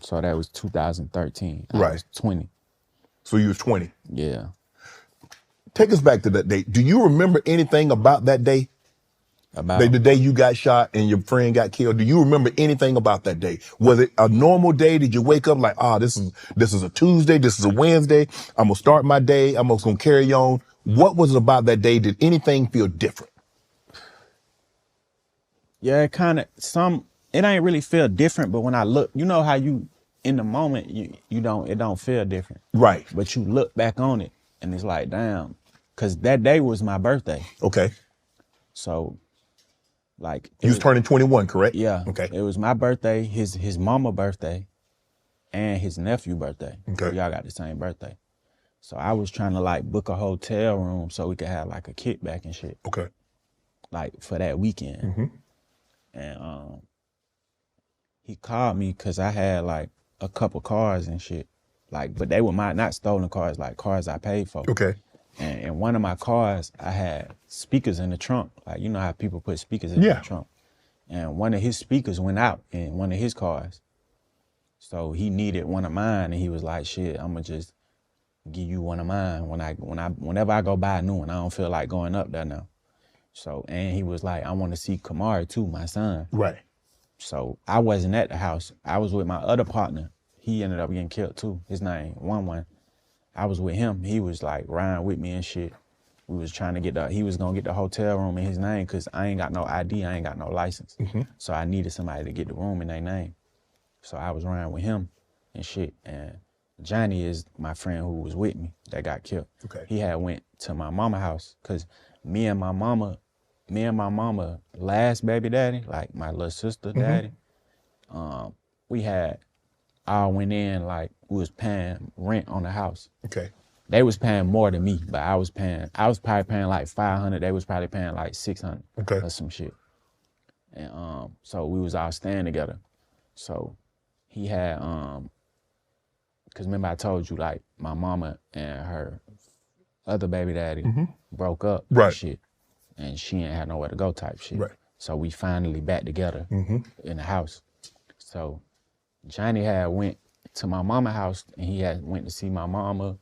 So that was 2013. I Right. was 20. So you was 20. Yeah. Take us back to that day. Do you remember anything about that day? About The day you got shot and your friend got killed. Do you remember anything about that day? Was it a normal day? Did you wake up like, this is a Tuesday, this is a Wednesday, I'm gonna start my day, I'm just gonna carry on? What was it about that day? Did anything feel different? yeah, it kind of it ain't really feel different, but when I look, you know how you in the moment it don't feel different. Right. But you look back on it and it's like, damn, cause that day was my birthday. Okay. So like You was turning 21, correct? Yeah. Okay. It was my birthday, his mama birthday, and his nephew birthday. Okay. So y'all got the same birthday. So I was trying to like book a hotel room so we could have like a kickback and shit. Okay. Like for that weekend. Mm-hmm. And he called me because I had like a couple cars and shit. Like, but they were not stolen cars, like cars I paid for. Okay. And in one of my cars, I had speakers in the trunk. Like, you know how people put speakers in the trunk. And one of his speakers went out in one of his cars. So he needed one of mine, and he was like, shit, I'm gonna just give you one of mine whenever I go buy a new one. I don't feel like going up there now. So, and he was like, I want to see Kamari too, my son. Right. So I wasn't at the house. I was with my other partner. He ended up getting killed too. His name, One. I was with him. He was like riding with me and shit. We was trying to he was gonna get the hotel room in his name because I ain't got no ID, I ain't got no license. Mm-hmm. So I needed somebody to get the room in their name. So I was riding with him and shit. And Johnny is my friend who was with me that got killed. Okay. He had went to my mama house because me and my mama last baby daddy, like my little sister daddy, we had all went in like we was paying rent on the house. Okay. They was paying more than me, but I was probably paying like $500. They was probably paying like $600 or some shit. And so we was all staying together. So he had cause remember I told you like my mama and her other baby daddy broke up and shit. And she ain't had nowhere to go type shit. Right. So we finally back together in the house. So Johnny had went to my mama's house and he had went to see my mama,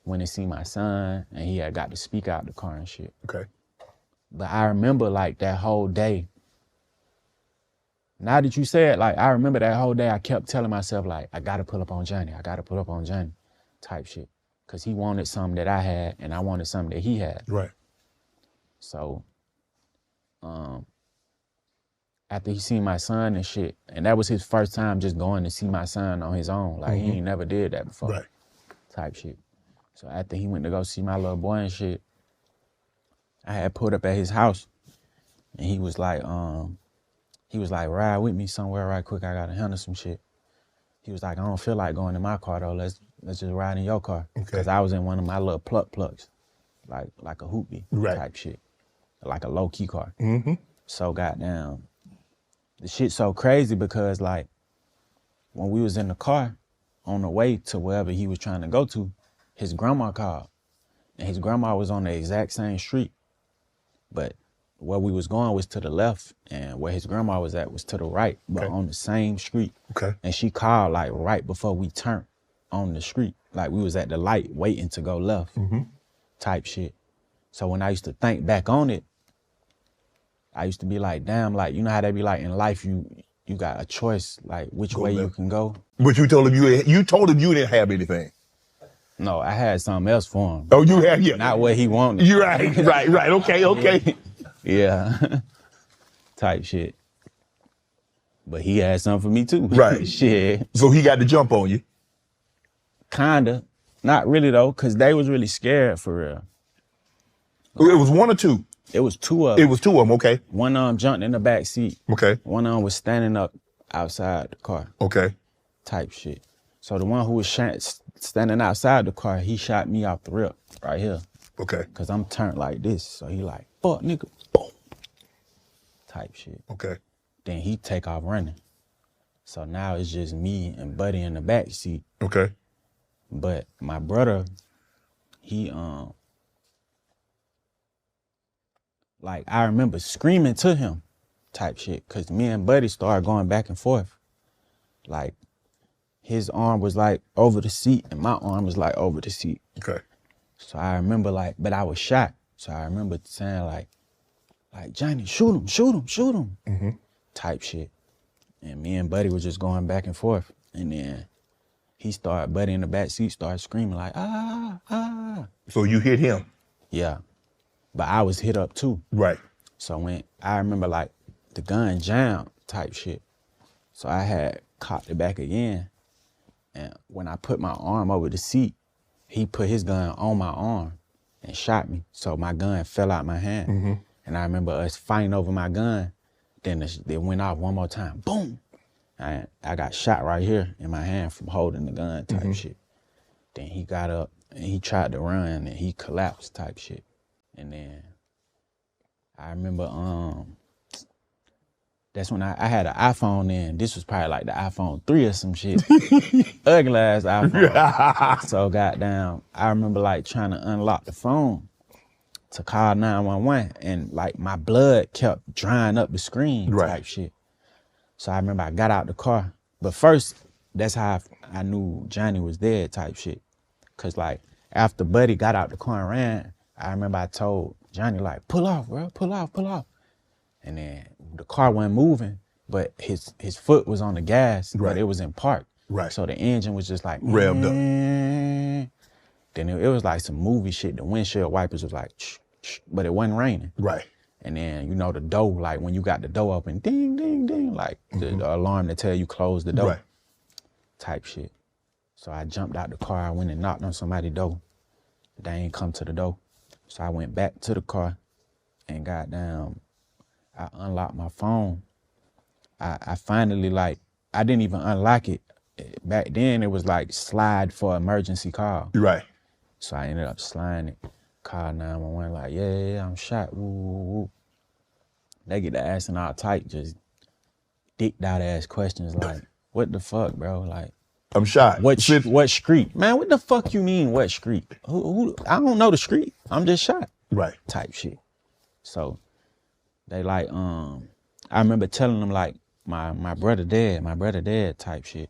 went to see my son, and he had got to speak out the car and shit. Okay. But I remember like that whole day. Now that you say it, like I remember that whole day I kept telling myself like, I gotta pull up on Johnny, I gotta pull up on Johnny type shit. Cause he wanted something that I had and I wanted something that he had. Right. So after he seen my son and shit, and that was his first time just going to see my son on his own. Like he ain't never did that before. Right. Type shit. So after he went to go see my little boy and shit, I had pulled up at his house and he was like, ride with me somewhere right quick. I gotta handle some shit. He was like, I don't feel like going in my car though. Let's just ride in your car. Okay. Cause I was in one of my little plucks, like a hoopy type shit. Like a low key car. Mm-hmm. So goddamn, the shit so crazy because like when we was in the car on the way to wherever he was trying to go to, his grandma called. And his grandma was on the exact same street. But where we was going was to the left and where his grandma was at was to the right, but on the same street. Okay. And she called like right before we turned on the street. Like we was at the light waiting to go left type shit. So when I used to think back on it, I used to be like, damn, like, you know how they be like in life, you got a choice, like which way you can go. But you told him you didn't have anything. No, I had something else for him. Oh, you had, yeah. Not what he wanted. You're right. Okay. Yeah. Type shit. But he had something for me too. Right. Shit. So he got to jump on you. Kinda. Not really though, cause they was really scared for real. It was one or two? It was two of them. It was two of them, okay. One of them jumped in the back seat. Okay. One of them was standing up outside the car. Okay. Type shit. So the one who was standing outside the car, he shot me off the rip right here. Okay. Cause I'm turned like this. So he like, fuck nigga. Boom. Type shit. Okay. Then he take off running. So now it's just me and Buddy in the back seat. Okay. But my brother, he like I remember screaming to him type shit. Cause me and Buddy started going back and forth. Like his arm was like over the seat and my arm was like over the seat. Okay. So I remember like, but I was shot. So I remember saying like Johnny, shoot him, shoot him, shoot him, type shit. And me and Buddy was just going back and forth. And then Buddy in the back seat started screaming like, ah, ah. So you hit him? Yeah. But I was hit up too. Right. So when I remember like the gun jammed type shit. So I had cocked it back again. And when I put my arm over the seat, he put his gun on my arm and shot me. So my gun fell out my hand. And I remember us fighting over my gun. Then it went off one more time. Boom. And I got shot right here in my hand from holding the gun type shit. Then he got up and he tried to run and he collapsed type shit. And then I remember that's when I had an iPhone then. This was probably like the iPhone 3 or some shit. Ugly ass iPhone. So goddamn, I remember like trying to unlock the phone to call 911 and like my blood kept drying up the screen type shit. So I remember I got out the car. But first, that's how I knew Johnny was dead type shit. Cause like after Buddy got out the car and ran, I remember I told Johnny like, pull off, bro, pull off, pull off. And then the car wasn't moving, but his foot was on the gas, but it was in park. Right. So the engine was just like, revved up. Then it was like some movie shit. The windshield wipers was like, but it wasn't raining. Right. And then, you know, the door, like when you got the door open, ding, ding, ding, like the alarm to tell you close the door type shit. So I jumped out the car, I went and knocked on somebody's door. They ain't come to the door. So I went back to the car and goddamn, I unlocked my phone. I finally like, I didn't even unlock it. Back then it was like slide for emergency call. Right. So I ended up sliding it. Called 911 like, yeah, I'm shot, woo, woo, woo. They get the asking all tight, just dicked out ass questions like, what the fuck, bro? Like, I'm shot. What street? Man, what the fuck you mean, what street? Who? I don't know the street. I'm just shot. Right. Type shit. So they like, I remember telling them like, my brother dead type shit.